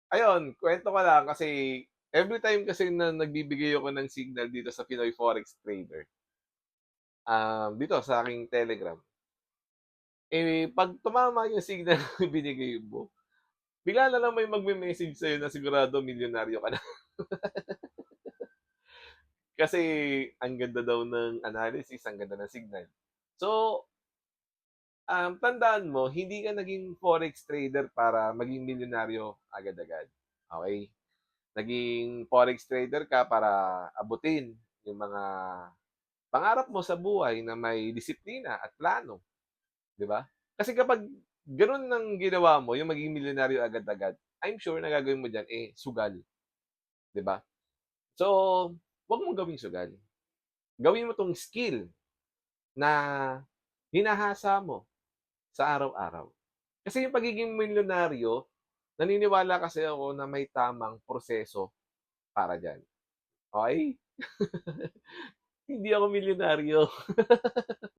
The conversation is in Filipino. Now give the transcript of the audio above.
Ayun, kuwento ko lang kasi every time kasi na nagbibigay ako ng signal dito sa Pinoy Forex Trader, dito sa aking Telegram, 'pag tumama yung signal na binigay mo, bigla na lang may magme-message sa'yo na sigurado milyonaryo ka na. Kasi ang ganda daw ng analysis, ang ganda ng signal. So, tandaan mo hindi ka naging forex trader para maging milyonaryo agad-agad, okey? Naging forex trader ka para abutin yung mga pangarap mo sa buhay na may disiplina at plano, 'di ba? Kasi kapag gano'n ang ginawa mo, yung magiging milyonaryo agad-agad, I'm sure na gagawin mo diyan, sugal, 'di ba? So, 'wag mong gawing sugal. Gawin mo 'tong skill na hinahasa mo sa araw-araw. Kasi yung pagiging milyonaryo, naniniwala kasi ako na may tamang proseso para diyan, okey? Hindi ako milyonaryo.